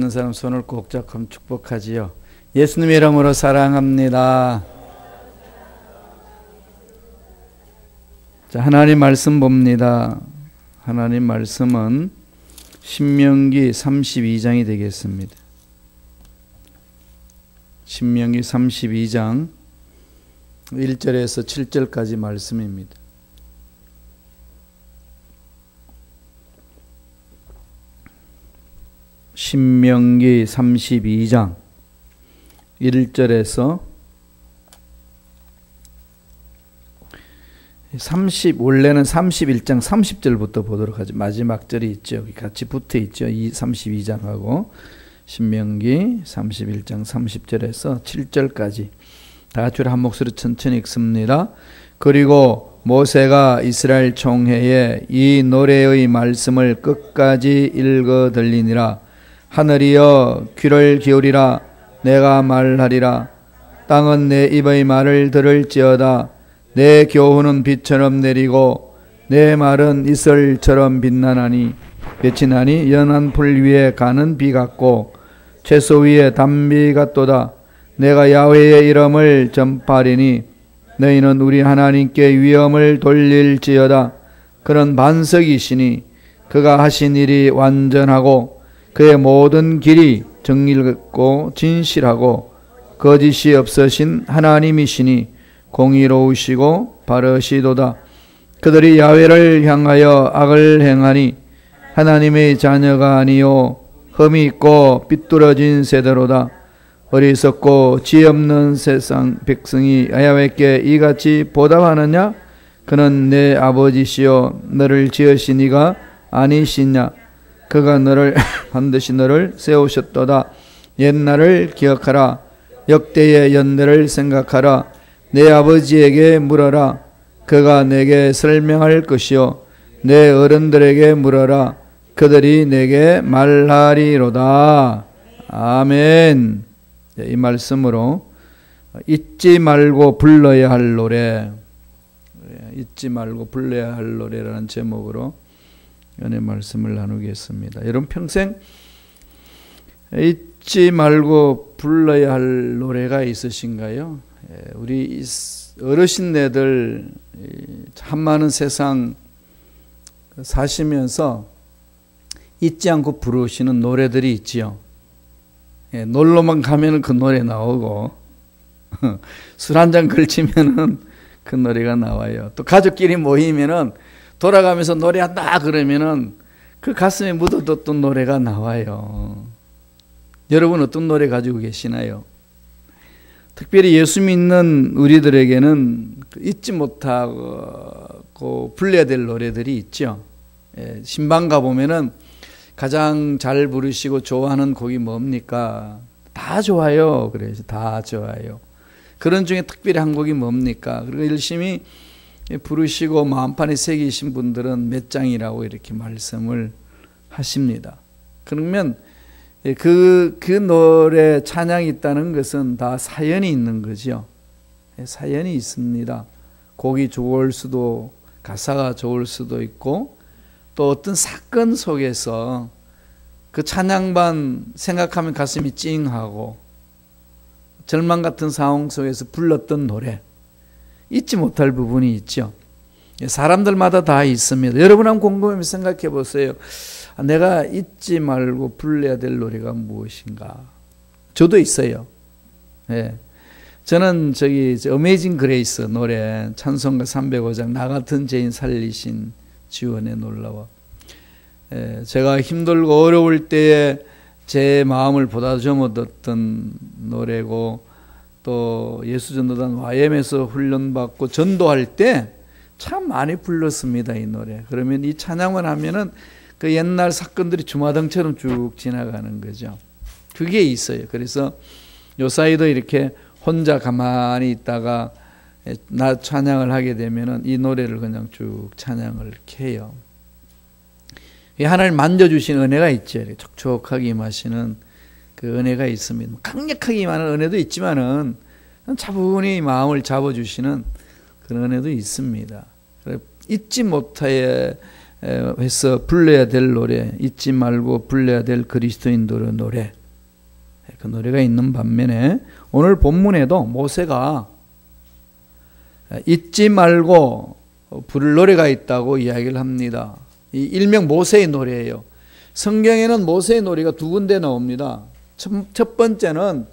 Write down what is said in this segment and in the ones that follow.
있는 사람 손을 꼭 잡고 축복하지요. 예수님의 이름으로 사랑합니다. 자, 하나님 말씀 봅니다. 하나님 말씀은 신명기 32장이 되겠습니다. 신명기 32장 1절에서 7절까지 말씀입니다. 신명기 32장 1절에서 원래는 31장 30절부터 보도록 하죠. 마지막 절이 있죠. 여기 같이 붙어 있죠. 이 32장하고 신명기 31장 30절에서 7절까지 다 같이 한 목소리 천천히 읽습니다. 그리고 모세가 이스라엘 총회에 이 노래의 말씀을 끝까지 읽어 들리니라. 하늘이여 귀를 기울이라. 내가 말하리라. 땅은 내 입의 말을 들을지어다. 내 교훈은 비처럼 내리고 내 말은 이슬처럼 빛나나니 비치나니 연한 풀 위에 가는 비 같고 채소 위에 단비 같도다. 내가 야훼의 이름을 전파하리니 너희는 우리 하나님께 위엄을 돌릴지어다. 그는 반석이시니 그가 하신 일이 완전하고 그의 모든 길이 정의롭고 진실하고 거짓이 없으신 하나님이시니 공의로우시고 바르시도다. 그들이 야훼를 향하여 악을 행하니 하나님의 자녀가 아니요 흠이 있고 삐뚤어진 세대로다. 어리석고 지혜 없는 세상 백성이 야훼께 이같이 보답하느냐? 그는 내 아버지시요 너를 지으신 이가 아니시냐? 그가 너를 반드시 너를 세우셨도다. 옛날을 기억하라. 역대의 연대를 생각하라. 내 아버지에게 물어라. 그가 내게 설명할 것이요 내 어른들에게 물어라. 그들이 내게 말하리로다. 아멘. 이 말씀으로 잊지 말고 불러야 할 노래, 잊지 말고 불러야 할 노래라는 제목으로 은혜 말씀을 나누겠습니다. 여러분 평생 잊지 말고 불러야 할 노래가 있으신가요? 우리 어르신네들 참 많은 세상 사시면서 잊지 않고 부르시는 노래들이 있지요. 놀러만 가면은 그 노래 나오고 술 한잔 걸치면은 그 노래가 나와요. 또 가족끼리 모이면은 돌아가면서 노래한다 그러면은 그 가슴에 묻어뒀던 노래가 나와요. 여러분 어떤 노래 가지고 계시나요? 특별히 예수 믿는 우리들에게는 잊지 못하고 불러야 될 노래들이 있죠. 신방 가보면은 가장 잘 부르시고 좋아하는 곡이 뭡니까? 다 좋아요. 그래서 다 좋아요. 그런 중에 특별히 한 곡이 뭡니까? 그리고 열심히 부르시고 마음판에 새기신 분들은 몇 장이라고 이렇게 말씀을 하십니다. 그러면 그 노래 찬양이 있다는 것은 다 사연이 있는 거죠. 사연이 있습니다. 곡이 좋을 수도 가사가 좋을 수도 있고 또 어떤 사건 속에서 그 찬양반 생각하면 가슴이 찡하고 절망 같은 상황 속에서 불렀던 노래 잊지 못할 부분이 있죠. 사람들마다 다 있습니다. 여러분 한번 곰곰이 생각해 보세요. 내가 잊지 말고 불러야 될 노래가 무엇인가? 저도 있어요. 예. 저는 어메이징 그레이스 노래 찬송가 305장 나 같은 죄인 살리신 지원의 놀라워. 제가 힘들고 어려울 때에 제 마음을 보다듬었던 노래고 또 예수전도단 YM에서 훈련받고 전도할 때 참 많이 불렀습니다. 이 노래. 그러면 이 찬양만 하면은 그 옛날 사건들이 주마등처럼 쭉 지나가는 거죠. 그게 있어요. 그래서 요사이도 이렇게 혼자 가만히 있다가 나 찬양을 하게 되면은 이 노래를 그냥 쭉 찬양을 이렇게 해요. 하나님 만져주신 은혜가 있죠. 촉촉하게 임하시는 그 은혜가 있습니다. 강력하게 임하는 은혜도 있지만은 차분히 마음을 잡아주시는 그런 은혜도 있습니다. 잊지 못해 해서 불러야 될 노래, 잊지 말고 불러야 될 그리스도인들의 노래, 그 노래가 있는 반면에 오늘 본문에도 모세가 잊지 말고 부를 노래가 있다고 이야기를 합니다. 이 일명 모세의 노래예요. 성경에는 모세의 노래가 두 군데 나옵니다. 첫 번째는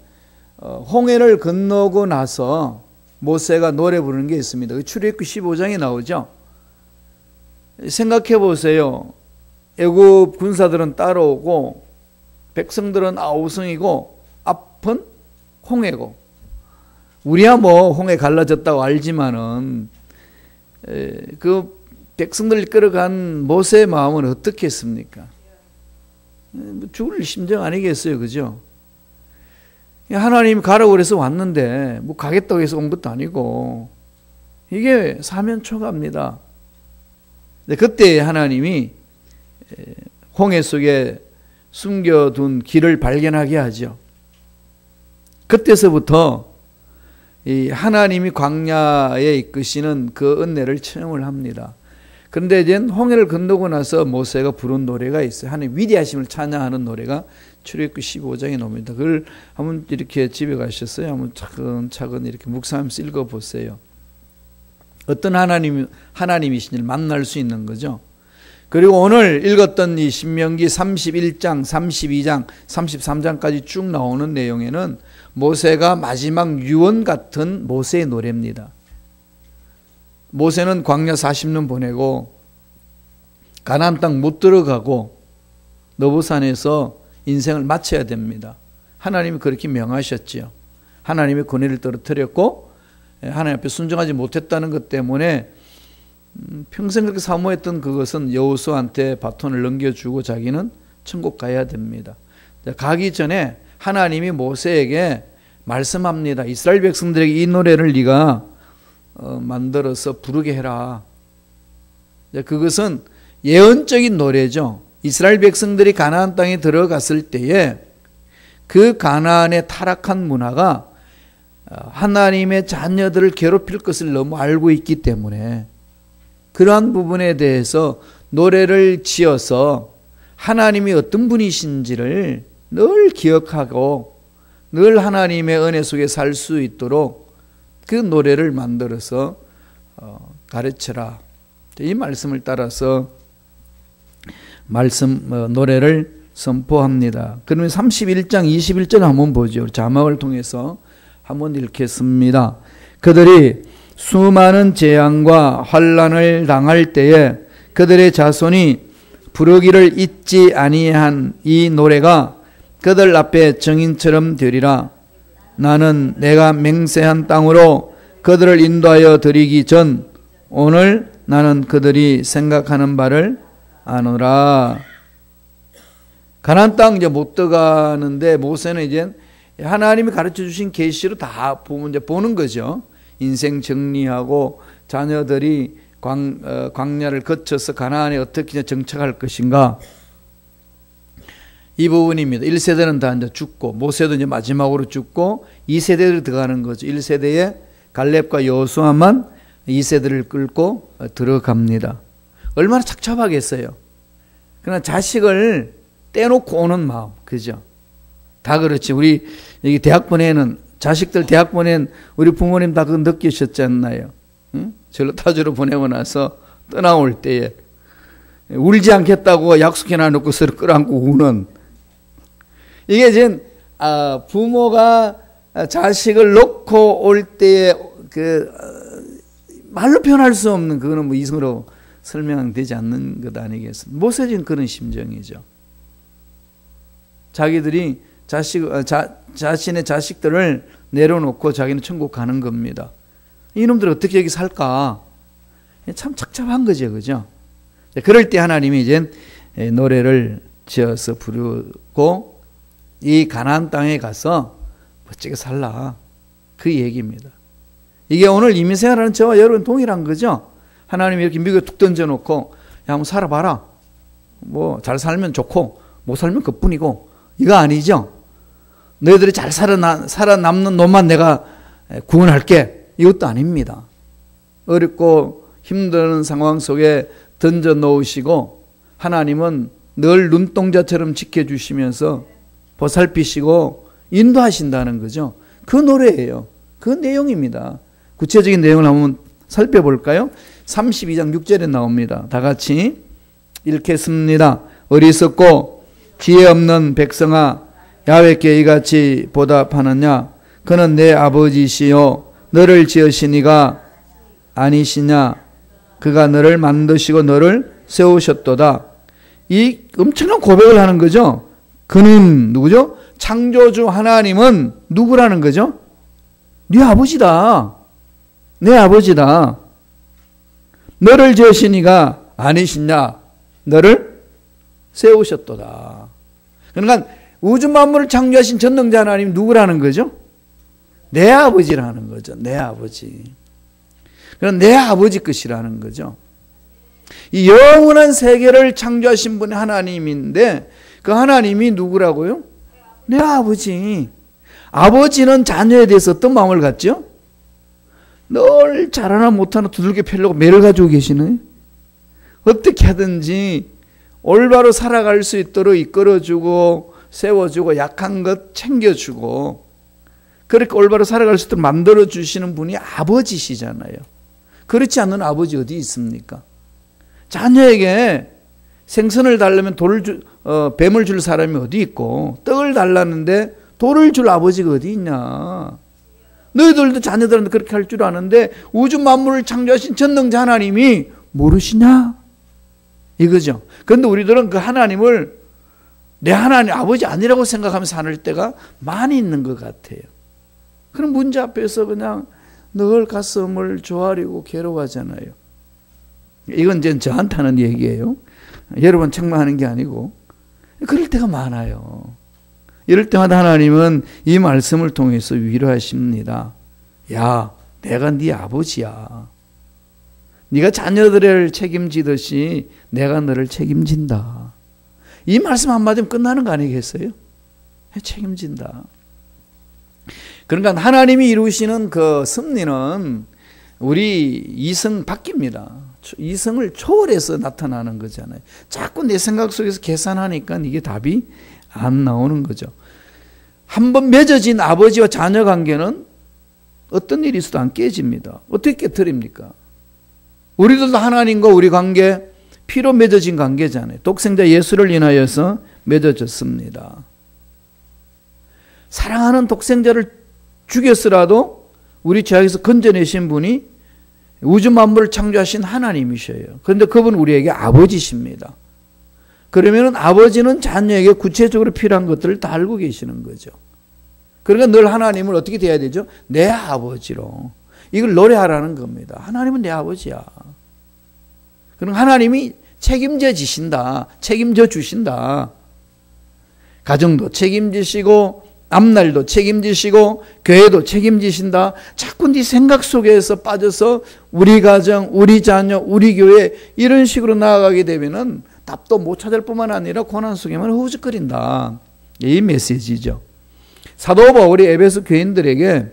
홍해를 건너고 나서 모세가 노래 부르는 게 있습니다. 출애굽기 15장에 나오죠. 생각해 보세요. 애굽 군사들은 따라오고 백성들은 아우성이고 앞은 홍해고, 우리야 뭐 홍해 갈라졌다고 알지만은 그 백성들 끌어간 모세의 마음은 어떻겠습니까? 죽을 심정 아니겠어요, 그죠? 하나님이 가라고 그래서 왔는데 뭐 가겠다고 해서 온 것도 아니고 이게 사면초가입니다. 그때 하나님이 홍해 속에 숨겨둔 길을 발견하게 하죠. 그때서부터 이 하나님이 광야에 이끄시는 그 은혜를 체험을 합니다. 그런데 이제 홍해를 건너고 나서 모세가 부른 노래가 있어요. 하나님 위대하심을 찬양하는 노래가 출애굽기 15장에 나옵니다. 그걸 한번 이렇게 집에 가셨어요. 한번 차근차근 이렇게 묵상하면서 읽어보세요. 어떤 하나님이신지를 만날 수 있는 거죠. 그리고 오늘 읽었던 이 신명기 31장, 32장, 33장까지 쭉 나오는 내용에는 모세가 마지막 유언 같은 모세의 노래입니다. 모세는 광야 40년 보내고 가나안 땅 못 들어가고 너보산에서 인생을 마쳐야 됩니다. 하나님이 그렇게 명하셨지요. 하나님의 권위를 떨어뜨렸고 하나님 앞에 순종하지 못했다는 것 때문에 평생 그렇게 사모했던 그것은 여호수아한테 바톤을 넘겨주고 자기는 천국 가야 됩니다. 가기 전에 하나님이 모세에게 말씀합니다. 이스라엘 백성들에게 이 노래를 네가 만들어서 부르게 해라. 그것은 예언적인 노래죠. 이스라엘 백성들이 가나안 땅에 들어갔을 때에 그 가나안의 타락한 문화가 하나님의 자녀들을 괴롭힐 것을 너무 알고 있기 때문에 그러한 부분에 대해서 노래를 지어서 하나님이 어떤 분이신지를 늘 기억하고 늘 하나님의 은혜 속에 살 수 있도록 그 노래를 만들어서 가르쳐라. 이 말씀을 따라서 노래를 선포합니다. 그러면 31장 21절 한번 보죠. 자막을 통해서 한번 읽겠습니다. 그들이 수많은 재앙과 환난을 당할 때에 그들의 자손이 부르기를 잊지 아니한 이 노래가 그들 앞에 증인처럼 되리라. 나는 내가 맹세한 땅으로 그들을 인도하여 드리기 전 오늘 나는 그들이 생각하는 바를 아노라. 가나안 땅 이제 못 들어가는데 모세는 이제 하나님이 가르쳐 주신 계시로 다 이제 보는 거죠. 인생 정리하고 자녀들이 광야를 거쳐서 가나안에 어떻게 정착할 것인가. 이 부분입니다. 1세대는 다 이제 죽고 모세도 이제 마지막으로 죽고 2세대를 들어가는 거죠. 1세대에 갈렙과 여호수아만 2세대를 끌고 들어갑니다. 얼마나 착잡하겠어요. 그러나 자식을 떼놓고 오는 마음, 그죠? 다 그렇지. 우리 여기 대학 보내는 자식들 대학 보낸 우리 부모님 다 그거 느끼셨지 않나요? 응? 절로 타주로 보내고 나서 떠나올 때에 울지 않겠다고 약속해놔 놓고 서로 끌어안고 우는, 이게 이제 부모가 자식을 놓고 올 때에 말로 표현할 수 없는, 그거는 뭐 이성으로 설명되지 않는 것 아니겠습니까? 모세는 그런 심정이죠. 자기들이 자신의 자식들을 내려놓고 자기는 천국 가는 겁니다. 이놈들 어떻게 여기 살까? 참 착잡한 거죠, 그죠? 그럴 때 하나님이 이제 노래를 지어서 부르고 이 가나안 땅에 가서 멋지게 살라, 그 얘기입니다. 이게 오늘 이민생활하는 저와 여러분 동일한 거죠. 하나님이 이렇게 미국에 툭 던져놓고 야 한번 살아봐라, 뭐 잘 살면 좋고 못 살면 그뿐이고, 이거 아니죠. 너희들이 잘 살아남는 놈만 내가 구원할게, 이것도 아닙니다. 어렵고 힘든 상황 속에 던져 놓으시고 하나님은 늘 눈동자처럼 지켜주시면서 보살피시고 인도하신다는 거죠. 그 노래예요. 그 내용입니다. 구체적인 내용을 한번 살펴볼까요? 32장 6절에 나옵니다. 다 같이 읽겠습니다. 어리석고 지혜 없는 백성아, 야훼께 이같이 보답하느냐? 그는 내 아버지시요 너를 지으신 이가 아니시냐? 그가 너를 만드시고 너를 세우셨도다. 이 엄청난 고백을 하는 거죠. 그는 누구죠? 창조주 하나님은 누구라는 거죠? 네 아버지다. 내 아버지다. 너를 지으신 이가 아니시냐? 너를 세우셨도다. 그러니까 우주 만물을 창조하신 전능자 하나님 누구라는 거죠? 내 아버지라는 거죠. 내 아버지. 그럼 내 아버지 것이라는 거죠. 이 영원한 세계를 창조하신 분이 하나님인데 그 하나님이 누구라고요? 내 아버지. 아버지는 자녀에 대해서 어떤 마음을 갖죠? 늘 잘하나 못하나 두들겨 패려고 매를 가지고 계시네. 어떻게 하든지 올바로 살아갈 수 있도록 이끌어주고 세워주고 약한 것 챙겨주고 그렇게 올바로 살아갈 수 있도록 만들어주시는 분이 아버지시잖아요. 그렇지 않는 아버지 어디 있습니까? 자녀에게 생선을 달라면 뱀을 줄 사람이 어디 있고 떡을 달라는데 돌을 줄 아버지가 어디 있냐. 너희들도 자녀들한테 그렇게 할 줄 아는데 우주 만물을 창조하신 전능자 하나님이 모르시냐? 이거죠. 그런데 우리들은 그 하나님을 내 하나님 아버지 아니라고 생각하면서 사는 때가 많이 있는 것 같아요. 그럼 문제 앞에서 그냥 늘 가슴을 조아리고 괴로워하잖아요. 이건 이제 저한테 하는 얘기예요. 여러분 책망하는 게 아니고 그럴 때가 많아요. 이럴 때마다 하나님은 이 말씀을 통해서 위로하십니다. 야, 내가 네 아버지야. 네가 자녀들을 책임지듯이 내가 너를 책임진다. 이 말씀 한마디면 끝나는 거 아니겠어요? 책임진다. 그러니까 하나님이 이루시는 그 섭리는 우리 이성 밖입니다. 이성을 초월해서 나타나는 거잖아요. 자꾸 내 생각 속에서 계산하니까 이게 답이 안 나오는 거죠. 한번 맺어진 아버지와 자녀 관계는 어떤 일이 있어도 안 깨집니다. 어떻게 깨뜨립니까? 우리들도 하나님과 우리 관계 피로 맺어진 관계잖아요. 독생자 예수를 인하여서 맺어졌습니다. 사랑하는 독생자를 죽였으라도 우리 죄악에서 건져내신 분이 우주 만물을 창조하신 하나님이셔요. 그런데 그분 우리에게 아버지십니다. 그러면 아버지는 자녀에게 구체적으로 필요한 것들을 다 알고 계시는 거죠. 그러니까 늘 하나님을 어떻게 대해야 되죠? 내 아버지로. 이걸 노래하라는 겁니다. 하나님은 내 아버지야. 그럼 하나님이 책임져 지신다. 책임져 주신다. 가정도 책임지시고 앞날도 책임지시고 교회도 책임지신다. 자꾸 네 생각 속에서 빠져서 우리 가정, 우리 자녀, 우리 교회 이런 식으로 나아가게 되면은 답도 못 찾을 뿐만 아니라 고난 속에만 허우적거린다. 이 메시지죠. 사도 바울이 에베소 교인들에게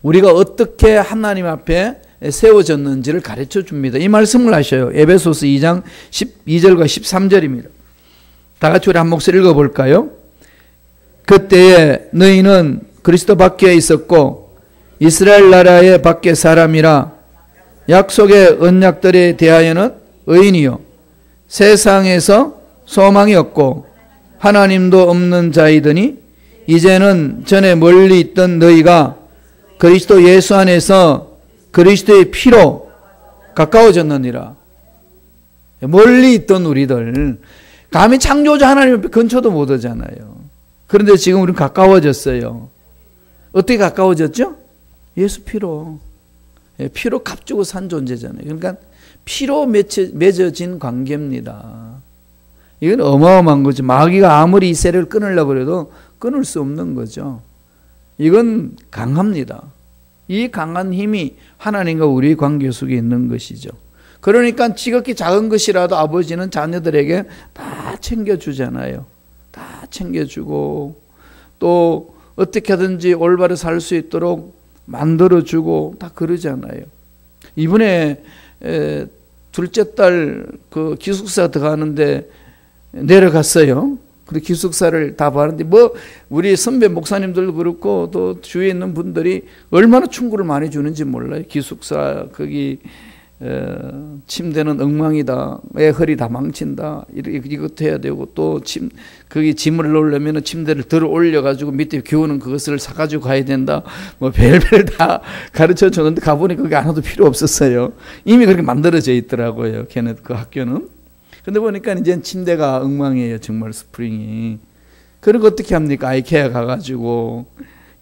우리가 어떻게 하나님 앞에 세워졌는지를 가르쳐 줍니다. 이 말씀을 하셔요. 에베소서 2장 12절과 13절입니다. 다 같이 우리 한 목소리 읽어볼까요? 그때에 너희는 그리스도 밖에 있었고 이스라엘 나라의 밖에 사람이라 약속의 언약들에 대하여는 의인이요 세상에서 소망이 없고 하나님도 없는 자이더니 이제는 전에 멀리 있던 너희가 그리스도 예수 안에서 그리스도의 피로 가까워졌느니라. 멀리 있던 우리들 감히 창조주 하나님 앞에 근처도 못 오잖아요. 그런데 지금 우리는 가까워졌어요. 어떻게 가까워졌죠? 예수 피로. 피로 값주고 산 존재잖아요. 그러니까 피로 맺어진 관계입니다. 이건 어마어마한 거죠. 마귀가 아무리 이 세력을 끊으려고 해도 끊을 수 없는 거죠. 이건 강합니다. 이 강한 힘이 하나님과 우리의 관계 속에 있는 것이죠. 그러니까 지극히 작은 것이라도 아버지는 자녀들에게 다 챙겨주잖아요. 다 챙겨주고 또 어떻게 하든지 올바로 살 수 있도록 만들어주고 다 그러잖아요. 이번에 둘째 딸 그 기숙사 들어가는데 내려갔어요. 그리고 기숙사를 다 봤는데 뭐 우리 선배 목사님들도 그렇고 또 주위에 있는 분들이 얼마나 충고를 많이 주는지 몰라요. 기숙사 거기 침대는 엉망이다. 애 허리 다 망친다. 이것도 해야 되고 또 거기 짐을 놓으려면 침대를 들어 올려가지고 밑에 기우는 그것을 사가지고 가야 된다. 뭐 별별 다 가르쳐 줬는데 가보니 그게 하나도 필요 없었어요. 이미 그렇게 만들어져 있더라고요. 걔네 그 학교는. 근데 보니까 이제 침대가 엉망이에요. 정말 스프링이. 그런 거 어떻게 합니까? 아이케아 가가지고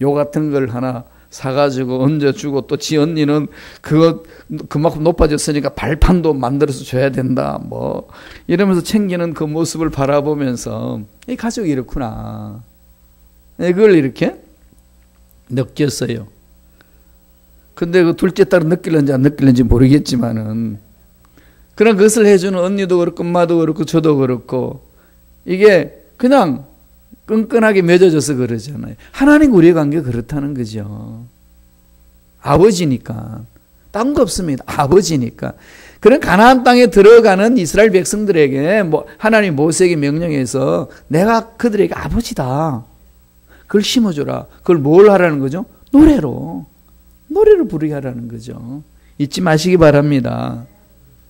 요 같은 걸 하나 사가지고 얹어주고 또 지 언니는 그거 그만큼 높아졌으니까 발판도 만들어서 줘야 된다. 뭐 이러면서 챙기는 그 모습을 바라보면서 이 가족이 이렇구나. 그걸 이렇게 느꼈어요. 근데 그 둘째 딸은 느낄는지 안 느낄는지 모르겠지만은 그런 것을 해주는 언니도 그렇고 엄마도 그렇고 저도 그렇고 이게 그냥 끈끈하게 맺어져서 그러잖아요. 하나님 우리의 관계가 그렇다는 거죠. 아버지니까. 딴 거 없습니다. 아버지니까. 그런 가나안 땅에 들어가는 이스라엘 백성들에게 뭐 하나님 모세에게 명령해서 내가 그들에게 아버지다. 그걸 심어줘라. 그걸 뭘 하라는 거죠? 노래로 부르게 하라는 거죠. 잊지 마시기 바랍니다.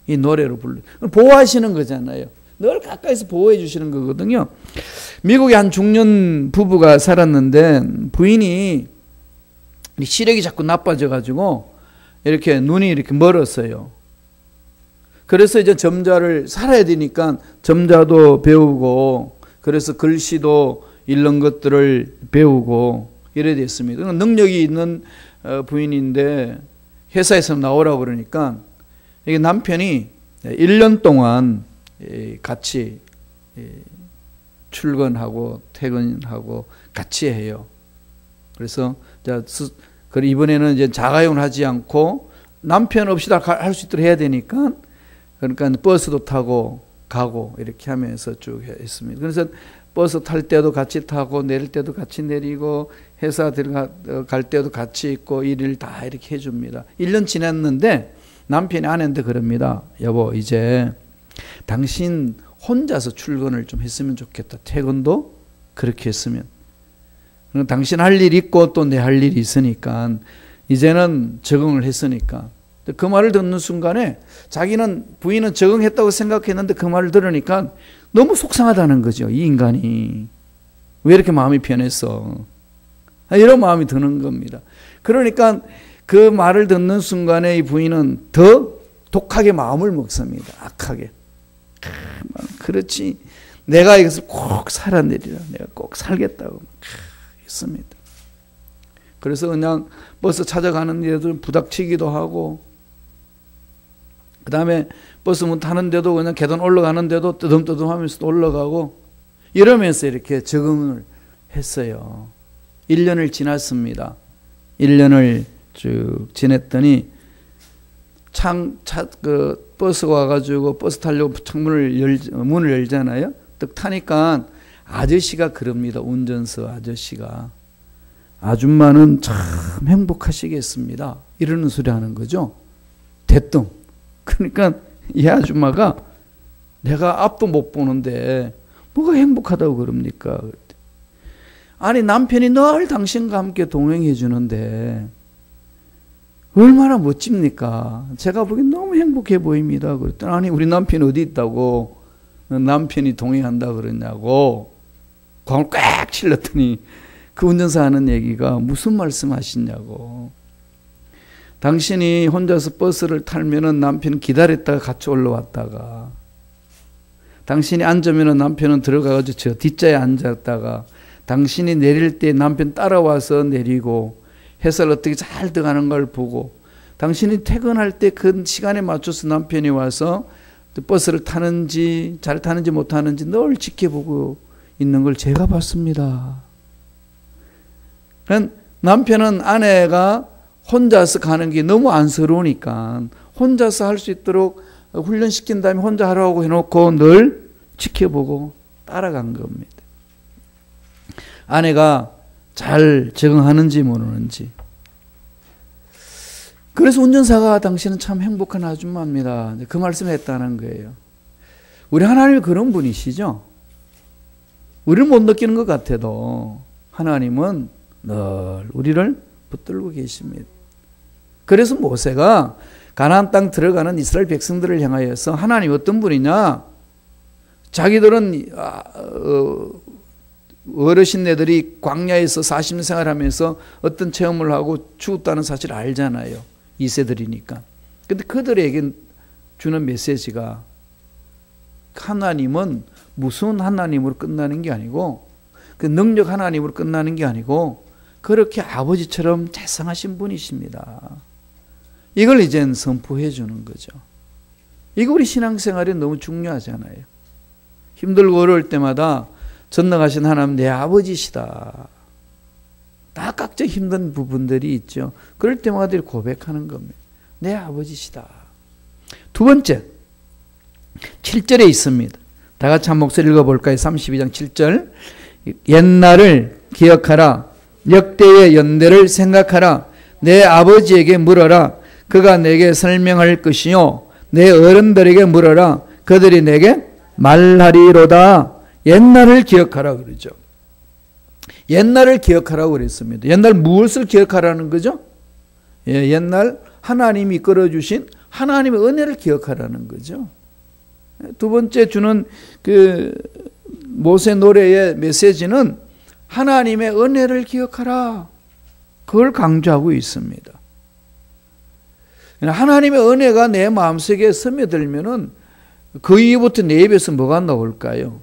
이 노래로 보호하시는 거잖아요. 늘 가까이서 보호해 주시는 거거든요. 미국의 한 중년 부부가 살았는데 부인이 시력이 자꾸 나빠져 가지고 이렇게 눈이 이렇게 멀었어요. 그래서 이제 점자를 살아야 되니까 점자도 배우고 그래서 글씨도 읽는 것들을 배우고 이래 됐습니다. 능력이 있는 부인인데 회사에서 나오라고 그러니까 이게 남편이 1년 동안 같이 출근하고 퇴근하고 같이 해요. 그래서 이번에는 이제 자가용을 하지 않고 남편 없이 다 할 수 있도록 해야 되니까 그러니까 버스도 타고 가고 이렇게 하면서 쭉 했습니다. 그래서 버스 탈 때도 같이 타고 내릴 때도 같이 내리고 회사 들어갈 때도 같이 있고 일을 다 이렇게 해줍니다. 1년 지났는데 남편이 아내한테 그럽니다. 여보 이제 당신 혼자서 출근을 좀 했으면 좋겠다. 퇴근도 그렇게 했으면. 당신 할 일 있고 또 내 할 일이 있으니까 이제는 적응을 했으니까. 그 말을 듣는 순간에 자기는 부인은 적응했다고 생각했는데 그 말을 들으니까 너무 속상하다는 거죠. 이 인간이. 왜 이렇게 마음이 변했어. 이런 마음이 드는 겁니다. 그러니까 그 말을 듣는 순간에 이 부인은 더 독하게 마음을 먹습니다. 악하게. 그렇지. 내가 이것을 꼭 살아내리라. 내가 꼭 살겠다고 했습니다. 그래서 그냥 버스 찾아가는 데도 부닥치기도 하고 그 다음에 버스 문 타는데도 그냥 계단 올라가는데도 뜨듬뜨듬 하면서 올라가고 이러면서 이렇게 적응을 했어요. 1년을 지났습니다. 1년을 쭉 지냈더니 버스가 와가지고 버스 타려고 문을 열잖아요. 딱 타니까 아저씨가 그럽니다. 운전서 아저씨가. 아줌마는 참 행복하시겠습니다. 이러는 소리 하는 거죠. 대뜸. 그러니까 이 아줌마가 내가 앞도 못 보는데 뭐가 행복하다고 그럽니까? 아니 남편이 늘 당신과 함께 동행해 주는데 얼마나 멋집니까? 제가 보기엔 너무 행복해 보입니다. 그랬더니 아니 우리 남편이 어디 있다고 남편이 동행한다 그러냐고 광을 꽉 찔렀더니 그 운전사 하는 얘기가 무슨 말씀하시냐고. 당신이 혼자서 버스를 타면은 남편은 기다렸다가 같이 올라왔다가 당신이 앉으면은 남편은 들어가가지고 저 뒷자에 앉았다가 당신이 내릴 때 남편 따라와서 내리고 회사를 어떻게 잘 들어가는 걸 보고 당신이 퇴근할 때 그 시간에 맞춰서 남편이 와서 버스를 타는지 잘 타는지 못 타는지 늘 지켜보고 있는 걸 제가 봤습니다. 남편은 아내가 혼자서 가는 게 너무 안쓰러우니까 혼자서 할 수 있도록 훈련시킨 다음에 혼자 하라고 해놓고 늘 지켜보고 따라간 겁니다. 아내가 잘 적응하는지 모르는지. 그래서 운전사가 당신은 참 행복한 아줌마입니다. 그 말씀을 했다는 거예요. 우리 하나님이 그런 분이시죠. 우리는 못 느끼는 것 같아도 하나님은 늘 우리를 붙들고 계십니다. 그래서 모세가 가나안 땅 들어가는 이스라엘 백성들을 향하여서 하나님 어떤 분이냐? 자기들은 어르신네들이 광야에서 40년 생활하면서 어떤 체험을 하고 죽었다는 사실을 알잖아요. 2세들이니까. 근데 그들에게 주는 메시지가 하나님은 무서운 하나님으로 끝나는 게 아니고 그 능력 하나님으로 끝나는 게 아니고 그렇게 아버지처럼 자상하신 분이십니다. 이걸 이젠 선포해 주는 거죠. 이거 우리 신앙생활에 너무 중요하잖아요. 힘들고 어려울 때마다 전능하신 하나님 내 아버지시다. 다 각자 힘든 부분들이 있죠. 그럴 때마다 고백하는 겁니다. 내 아버지시다. 두 번째 7절에 있습니다. 다 같이 한 목소리 읽어볼까요? 32장 7절. 옛날을 기억하라. 역대의 연대를 생각하라. 내 아버지에게 물어라. 그가 내게 설명할 것이요. 내 어른들에게 물어라. 그들이 내게 말하리로다. 옛날을 기억하라 그러죠. 옛날을 기억하라고 그랬습니다. 옛날 무엇을 기억하라는 거죠? 옛날 하나님이 이끌어주신 하나님의 은혜를 기억하라는 거죠. 두 번째 주는 그 모세 노래의 메시지는 하나님의 은혜를 기억하라. 그걸 강조하고 있습니다. 하나님의 은혜가 내 마음속에 스며들면은 그 이후부터 내 입에서 뭐가 나올까요?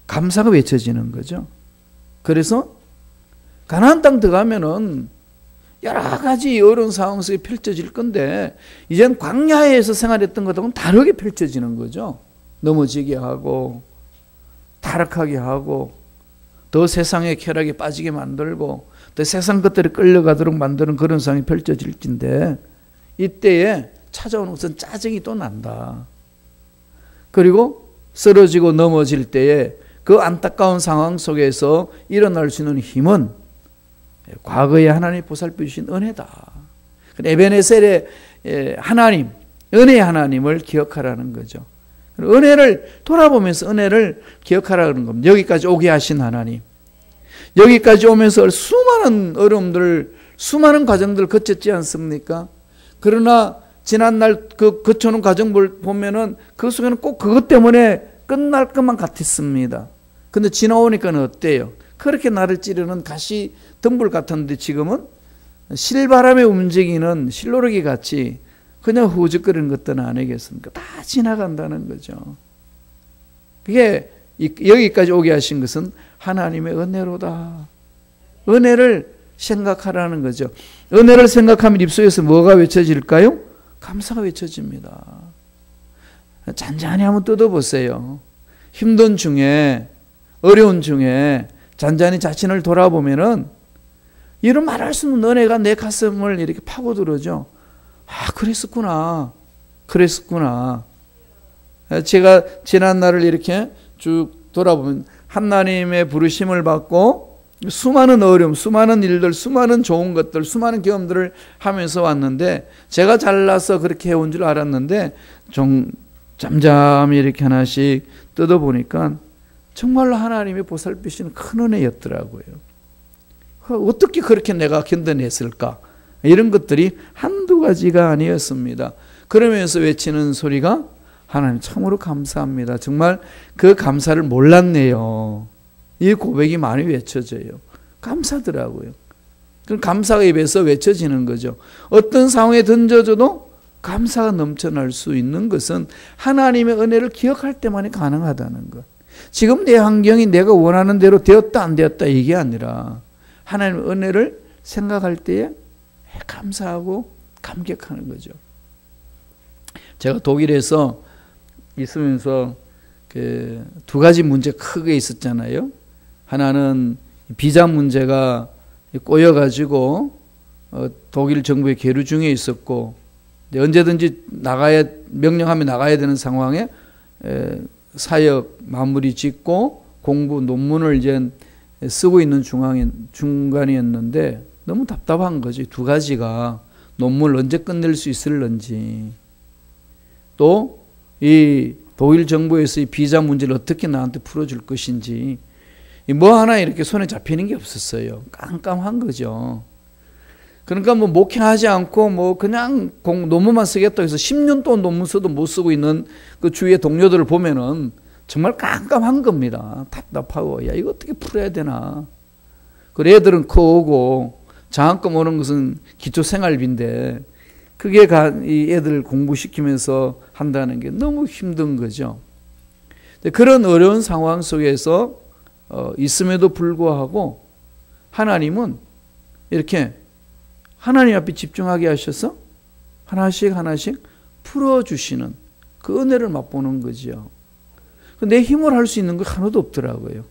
감사가 외쳐지는 거죠. 그래서 가나안 땅 들어가면은 여러 가지 어려운 상황 속에 펼쳐질 건데 이젠 광야에서 생활했던 것하고는 다르게 펼쳐지는 거죠. 넘어지게 하고 타락하게 하고 더 세상의 쾌락에 빠지게 만들고 더 세상 것들에 끌려가도록 만드는 그런 상황이 펼쳐질 텐데 이때에 찾아오는 것은 짜증이 또 난다. 그리고 쓰러지고 넘어질 때에 그 안타까운 상황 속에서 일어날 수 있는 힘은 과거에 하나님이 보살펴 주신 은혜다. 에베네셀의 하나님, 은혜의 하나님을 기억하라는 거죠. 은혜를 돌아보면서 은혜를 기억하라는 겁니다. 여기까지 오게 하신 하나님. 여기까지 오면서 수많은 어려움들, 수많은 과정들을 거쳤지 않습니까? 그러나 지난날 그 거쳐오는 과정을 보면은 그 속에는 꼭 그것 때문에 끝날 것만 같았습니다. 근데 지나오니까는 어때요? 그렇게 나를 찌르는 가시 덤불 같았는데 지금은 실바람에 움직이는 실로르기 같이 그냥 후죽거리는 것들은 아니겠습니까? 다 지나간다는 거죠. 그게 여기까지 오게 하신 것은 하나님의 은혜로다. 은혜를 생각하라는 거죠. 은혜를 생각하면 입속에서 뭐가 외쳐질까요? 감사가 외쳐집니다. 잔잔히 한번 뜯어보세요. 힘든 중에 어려운 중에 잔잔히 자신을 돌아보면은 이런 말할 수 없는 은혜가 내 가슴을 이렇게 파고들어죠. 아, 그랬었구나. 그랬었구나. 제가 지난 날을 이렇게 쭉 돌아보면 하나님의 부르심을 받고 수많은 어려움, 수많은 일들, 수많은 좋은 것들, 수많은 경험들을 하면서 왔는데 제가 잘나서 그렇게 해온 줄 알았는데 좀 잠잠히 이렇게 하나씩 뜯어보니까 정말로 하나님이 보살피시는 큰 은혜였더라고요. 어떻게 그렇게 내가 견뎌냈을까? 이런 것들이 한두 가지가 아니었습니다. 그러면서 외치는 소리가 하나님 참으로 감사합니다. 정말 그 감사를 몰랐네요. 이 고백이 많이 외쳐져요. 감사더라고요. 그럼 감사가 입에서 외쳐지는 거죠. 어떤 상황에 던져져도 감사가 넘쳐날 수 있는 것은 하나님의 은혜를 기억할 때만이 가능하다는 것. 지금 내 환경이 내가 원하는 대로 되었다 안 되었다 이게 아니라 하나님의 은혜를 생각할 때에 감사하고 감격하는 거죠. 제가 독일에서 있으면서 그 두 가지 문제 크게 있었잖아요. 하나는 비자 문제가 꼬여가지고 독일 정부의 계류 중에 있었고 언제든지 명령하면 나가야 되는 상황에 사역 마무리 짓고 공부 논문을 이제 쓰고 있는 중간이었는데 너무 답답한 거지. 두 가지가 논문을 언제 끝낼 수 있을런지, 또 이 독일 정부에서 이 비자 문제를 어떻게 나한테 풀어줄 것인지, 뭐 하나 이렇게 손에 잡히는 게 없었어요. 깜깜한 거죠. 그러니까 뭐 목회하지 않고 뭐 그냥 논문만 쓰겠다 해서 10년 동안 논문 써도 못 쓰고 있는 그 주위의 동료들을 보면은 정말 깜깜한 겁니다. 답답하고, 야, 이거 어떻게 풀어야 되나. 그리고 애들은 커오고 장학금 오는 것은 기초생활비인데 그게 이 애들 공부시키면서 한다는 게 너무 힘든 거죠. 그런 어려운 상황 속에서 있음에도 불구하고 하나님은 이렇게 하나님 앞에 집중하게 하셔서 하나씩 하나씩 풀어주시는 그 은혜를 맛보는 거죠. 내 힘으로 할 수 있는 거 하나도 없더라고요.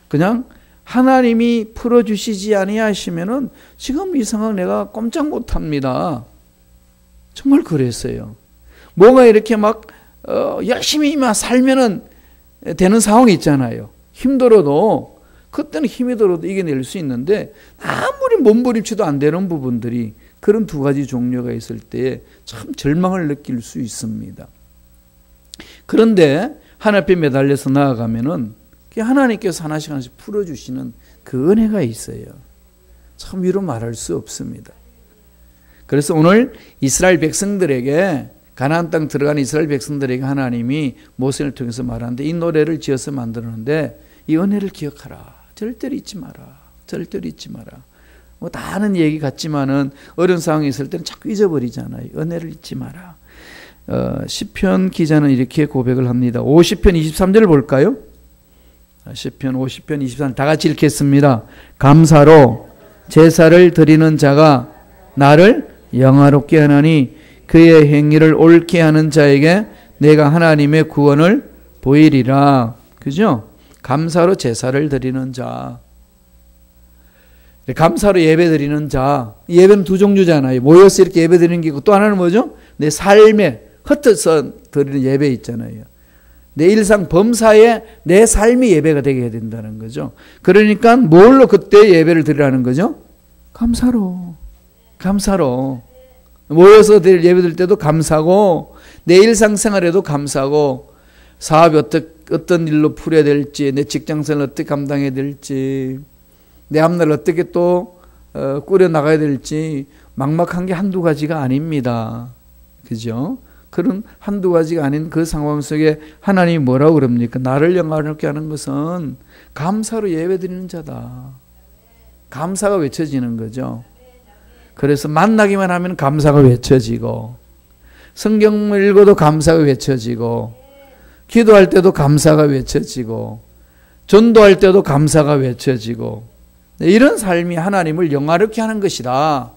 그냥 하나님이 풀어주시지 아니하시면은 지금 이 상황 내가 꼼짝 못합니다. 정말 그랬어요. 뭐가 이렇게 막 열심히 살면은 되는 상황이 있잖아요. 힘들어도 그때는 힘이 들어도 이겨낼 수 있는데 아무리 몸부림쳐도 안 되는 부분들이, 그런 두 가지 종류가 있을 때 참 절망을 느낄 수 있습니다. 그런데 하나님 앞에 매달려서 나아가면은 하나님께서 하나씩 하나씩 풀어주시는 그 은혜가 있어요. 참 위로 말할 수 없습니다. 그래서 오늘 이스라엘 백성들에게, 가나안 땅 들어간 이스라엘 백성들에게 하나님이 모세를 통해서 말하는데, 이 노래를 지어서 만들었는데 이 은혜를 기억하라. 절대로 잊지 마라. 절대로 잊지 마라. 뭐 다 아는 얘기 같지만은 어려운 상황에 있을 때는 자꾸 잊어버리잖아요. 은혜를 잊지 마라. 시편 기자는 이렇게 고백을 합니다. 50편 23절을 볼까요? 시편 50편 23절 다 같이 읽겠습니다. 감사로 제사를 드리는 자가 나를 영화롭게 하나니 그의 행위를 옳게 하는 자에게 내가 하나님의 구원을 보이리라. 그죠? 감사로 제사를 드리는 자, 감사로 예배 드리는 자. 예배는 두 종류잖아요. 모여서 이렇게 예배 드리는 게 있고, 또 하나는 뭐죠? 내 삶에 흩어서 드리는 예배 있잖아요. 내 일상 범사에 내 삶이 예배가 되게 해야 된다는 거죠. 그러니까 뭘로 그때 예배를 드리라는 거죠? 감사로. 감사로. 모여서 드릴 예배 드릴 때도 감사고, 내 일상생활에도 감사고, 사업이 어떤 일로 풀어야 될지, 내 직장생활을 어떻게 감당해야 될지, 내 앞날 어떻게 또 꾸려나가야 될지, 막막한 게 한두 가지가 아닙니다. 그죠? 그런 한두 가지가 아닌 그 상황 속에 하나님이 뭐라고 그럽니까? 나를 영화롭게 하는 것은 감사로 예배드리는 자다. 감사가 외쳐지는 거죠. 그래서 만나기만 하면 감사가 외쳐지고, 성경을 읽어도 감사가 외쳐지고, 기도할 때도 감사가 외쳐지고, 전도할 때도 감사가 외쳐지고, 이런 삶이 하나님을 영화롭게 하는 것이다.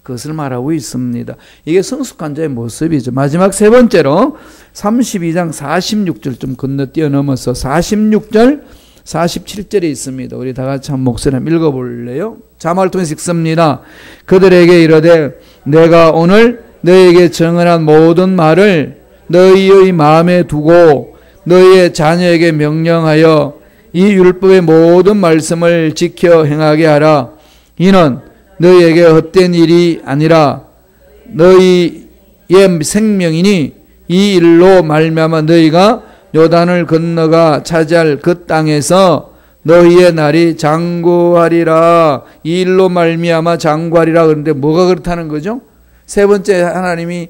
그것을 말하고 있습니다. 이게 성숙한 자의 모습이죠. 마지막 세 번째로 32장 46절 좀 건너 뛰어넘어서 46절 47절에 있습니다. 우리 다 같이 한 목소리 한번 읽어볼래요? 자막을 통해서 읽습니다. 그들에게 이르되 내가 오늘 너에게 정언한 모든 말을 너희의 마음에 두고 너희의 자녀에게 명령하여 이 율법의 모든 말씀을 지켜 행하게 하라. 이는 너희에게 헛된 일이 아니라 너희의 생명이니 이 일로 말미암아 너희가 요단을 건너가 차지할 그 땅에서 너희의 날이 장구하리라. 이 일로 말미암아 장구하리라. 그런데 뭐가 그렇다는 거죠? 세 번째 하나님이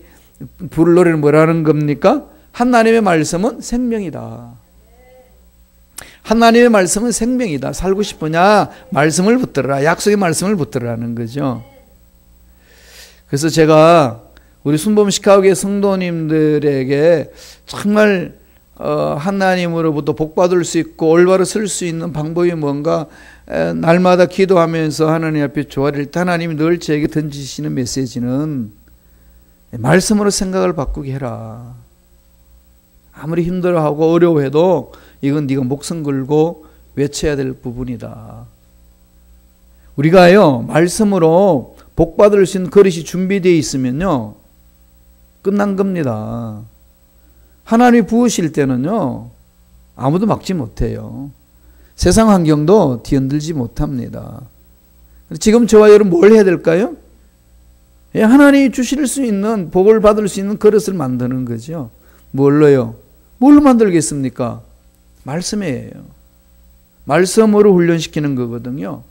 부를 노래는 뭐라는 겁니까? 하나님의 말씀은 생명이다. 하나님의 말씀은 생명이다. 살고 싶으냐? 말씀을 붙들어라. 약속의 말씀을 붙들어라는 거죠. 그래서 제가 우리 순범 시카고의 성도님들에게 정말 하나님으로부터 복받을 수 있고 올바로 설 수 있는 방법이 뭔가 날마다 기도하면서 하나님 앞에 조아릴 때 하나님이 늘 저에게 던지시는 메시지는 말씀으로 생각을 바꾸게 해라. 아무리 힘들어하고 어려워해도 이건 네가 목숨 걸고 외쳐야 될 부분이다. 우리가요, 말씀으로 복받을 수 있는 그릇이 준비되어 있으면요, 끝난 겁니다. 하나님이 부으실 때는요, 아무도 막지 못해요. 세상 환경도 뒤흔들지 못합니다. 지금 저와 여러분 뭘 해야 될까요? 하나님이 주실 수 있는, 복을 받을 수 있는 그릇을 만드는 거죠. 뭘로요? 뭘로 만들겠습니까? 말씀이에요. 말씀으로 훈련시키는 거거든요.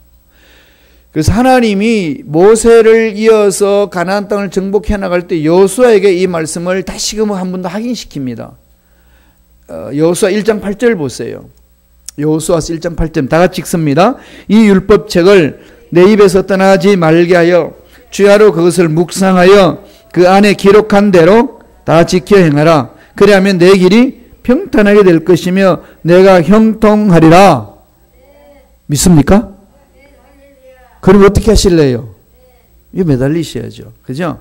그래서 하나님이 모세를 이어서 가나안 땅을 정복해 나갈 때 여호수아에게 이 말씀을 다시금 한 번 더 확인시킵니다. 여호수아 1장 8절 보세요. 여호수아서 1장 8절 다 같이 읽습니다. 이 율법책을 내 입에서 떠나지 말게 하여 주야로 그것을 묵상하여 그 안에 기록한 대로 다 지켜 행하라. 그리하면 내 길이 평탄하게 될 것이며 내가 형통하리라. 믿습니까? 그럼 어떻게 하실래요? 이거 매달리셔야죠. 그죠?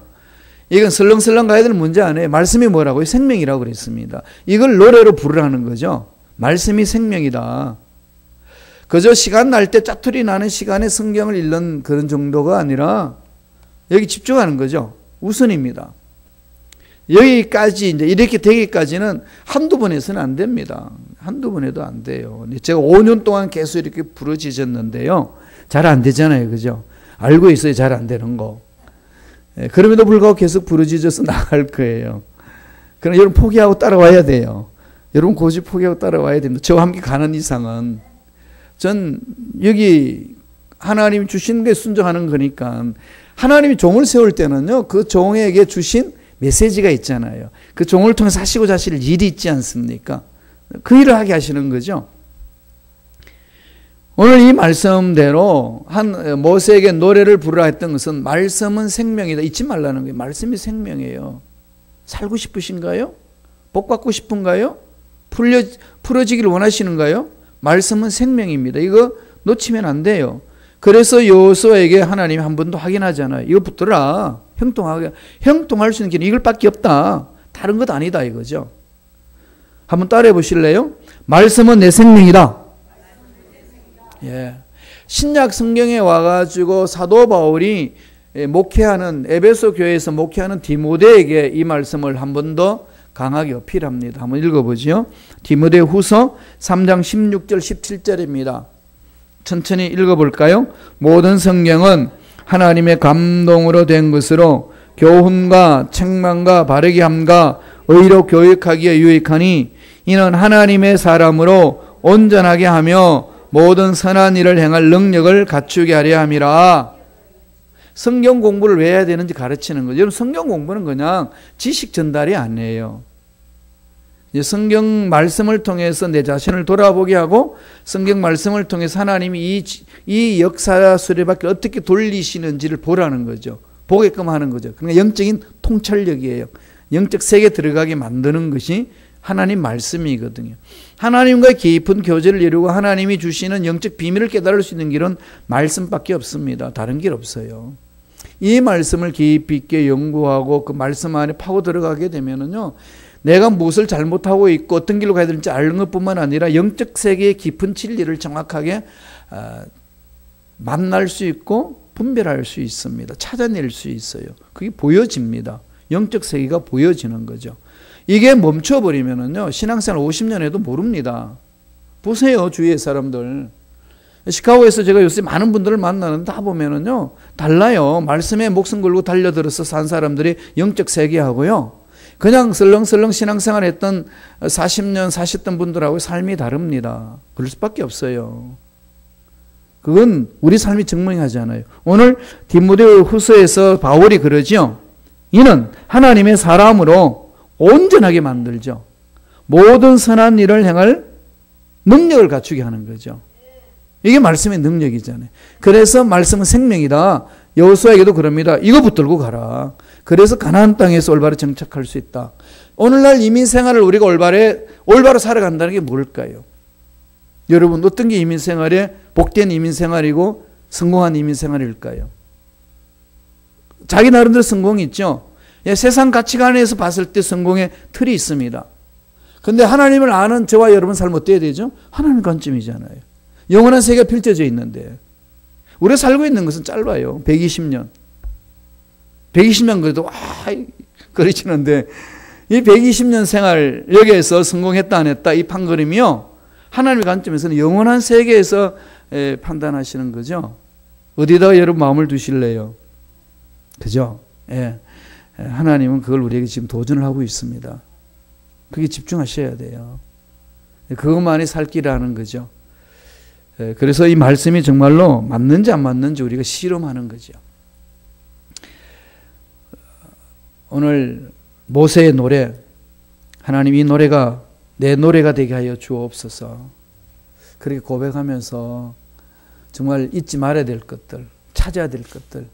이건 설렁설렁 가야 되는 문제 아니에요. 말씀이 뭐라고요? 생명이라고 그랬습니다. 이걸 노래로 부르라는 거죠. 말씀이 생명이다. 그저 시간 날 때 짜투리 나는 시간에 성경을 읽는 그런 정도가 아니라 여기 집중하는 거죠. 우선입니다. 여기까지 이제 이렇게 되기까지는 한두 번 해서는 안 됩니다. 한두 번 해도 안 돼요. 제가 5년 동안 계속 이렇게 부르짖었는데요. 잘 안 되잖아요. 그죠? 알고 있어요. 잘 안 되는 거. 그럼에도 불구하고 계속 부르짖어서 나갈 거예요. 그럼 여러분 포기하고 따라와야 돼요. 여러분 고집 포기하고 따라와야 됩니다. 저와 함께 가는 이상은. 전 여기 하나님 주신 게 순종하는 거니까 하나님이 종을 세울 때는요. 그 종에게 주신 메시지가 있잖아요. 그 종을 통해서 하시고자 하실 일이 있지 않습니까? 그 일을 하게 하시는 거죠. 오늘 이 말씀대로 모세에게 노래를 부르라 했던 것은 말씀은 생명이다. 잊지 말라는 거예요. 말씀이 생명이에요. 살고 싶으신가요? 복 받고 싶은가요? 풀어지기를 원하시는가요? 말씀은 생명입니다. 이거 놓치면 안 돼요. 그래서 여호수아에게 하나님이 한 번 더 확인하잖아요. 이거 붙들어라. 형통할 수 있는 길은 이걸밖에 없다. 다른 것 아니다 이거죠. 한번 따라해 보실래요? 말씀은 내 생명이다. 예. 신약 성경에 와가지고 사도 바울이 목회하는 에베소 교회에서 목회하는 디모데에게 이 말씀을 한 번 더 강하게 어필합니다. 한번 읽어보죠. 디모데 후서 3장 16절 17절입니다. 천천히 읽어볼까요? 모든 성경은 하나님의 감동으로 된 것으로 교훈과 책망과 바르게 함과 의로 교육하기에 유익하니 이는 하나님의 사람으로 온전하게 하며 모든 선한 일을 행할 능력을 갖추게 하려 함이라. 성경 공부를 왜 해야 되는지 가르치는 거죠. 여러분 성경 공부는 그냥 지식 전달이 아니에요. 성경 말씀을 통해서 내 자신을 돌아보게 하고 성경 말씀을 통해서 하나님이 이 역사 수레바퀴를 어떻게 돌리시는지를 보라는 거죠. 보게끔 하는 거죠. 그러니까 영적인 통찰력이에요. 영적 세계에 들어가게 만드는 것이 하나님 말씀이거든요. 하나님과 깊은 교제를 이루고 하나님이 주시는 영적 비밀을 깨달을 수 있는 길은 말씀밖에 없습니다. 다른 길 없어요. 이 말씀을 깊이 있게 연구하고 그 말씀 안에 파고 들어가게 되면은요, 내가 무엇을 잘못하고 있고 어떤 길로 가야 되는지 아는 것뿐만 아니라 영적 세계의 깊은 진리를 정확하게 만날 수 있고 분별할 수 있습니다. 찾아낼 수 있어요. 그게 보여집니다. 영적 세계가 보여지는 거죠. 이게 멈춰버리면은요, 신앙생활 50년 해도 모릅니다. 보세요, 주위의 사람들. 시카고에서 제가 요새 많은 분들을 만나는데 다 보면은요, 달라요. 말씀에 목숨 걸고 달려들어서 산 사람들이 영적 세계하고요, 그냥 설렁설렁 신앙생활 했던 40년 사셨던 분들하고 삶이 다릅니다. 그럴 수밖에 없어요. 그건 우리 삶이 증명하잖아요. 오늘 디모데 후서에서 바울이 그러죠. 이는 하나님의 사람으로 온전하게 만들죠. 모든 선한 일을 행할 능력을 갖추게 하는 거죠. 이게 말씀의 능력이잖아요. 그래서 말씀은 생명이다. 여호수아에게도 그럽니다. 이거 붙들고 가라. 그래서 가나안 땅에서 올바로 정착할 수 있다. 오늘날 이민생활을 우리가 올바로 살아간다는 게 뭘까요? 여러분, 어떤 게 이민생활에 복된 이민생활이고 성공한 이민생활일까요? 자기 나름대로 성공이 있죠. 세상 가치관에서 봤을 때 성공의 틀이 있습니다. 그런데 하나님을 아는 저와 여러분 삶 어때야 되죠? 하나님 관점이잖아요. 영원한 세계가 펼쳐져 있는데 우리가 살고 있는 것은 짧아요. 120년. 120년 그래도 그러시는데 이 120년 생활 여기에서 성공했다 안 했다 이 판가름이요, 하나님의 관점에서는 영원한 세계에서 판단하시는 거죠. 어디다가 여러분 마음을 두실래요? 그죠? 예. 하나님은 그걸 우리에게 지금 도전을 하고 있습니다. 그게 집중하셔야 돼요. 그것만이 살 길이라는 거죠. 그래서 이 말씀이 정말로 맞는지 안 맞는지 우리가 실험하는 거죠. 오늘 모세의 노래, 하나님 이 노래가 내 노래가 되게 하여 주옵소서. 그렇게 고백하면서 정말 잊지 말아야 될 것들, 찾아야 될 것들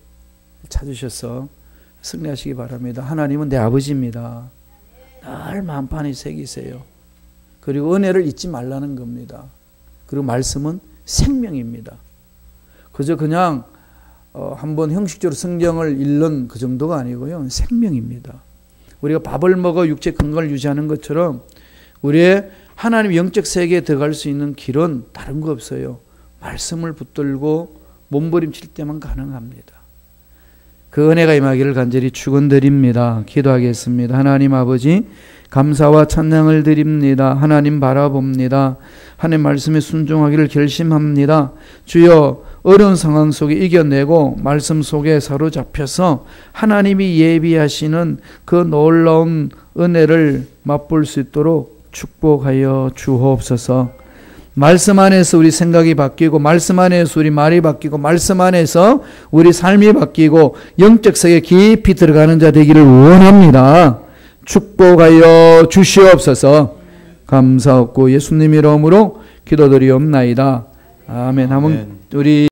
찾으셔서 승리하시기 바랍니다. 하나님은 내 아버지입니다. 늘 만판에 새기세요. 그리고 은혜를 잊지 말라는 겁니다. 그리고 말씀은 생명입니다. 그저 그냥 한번 형식적으로 성경을 읽는 그 정도가 아니고요. 생명입니다. 우리가 밥을 먹어 육체 건강을 유지하는 것처럼 우리의 하나님 영적 세계에 들어갈 수 있는 길은 다른 거 없어요. 말씀을 붙들고 몸부림칠 때만 가능합니다. 그 은혜가 임하기를 간절히 축원드립니다. 기도하겠습니다. 하나님 아버지 감사와 찬양을 드립니다. 하나님 바라봅니다. 하나님 말씀에 순종하기를 결심합니다. 주여 어려운 상황 속에 이겨내고 말씀 속에 사로잡혀서 하나님이 예비하시는 그 놀라운 은혜를 맛볼 수 있도록 축복하여 주옵소서. 말씀 안에서 우리 생각이 바뀌고 말씀 안에서 우리 말이 바뀌고 말씀 안에서 우리 삶이 바뀌고 영적 세계에 깊이 들어가는 자 되기를 원합니다. 축복하여 주시옵소서. 감사하고 예수님 이름으로 기도드리옵나이다. 아멘. 한번 우리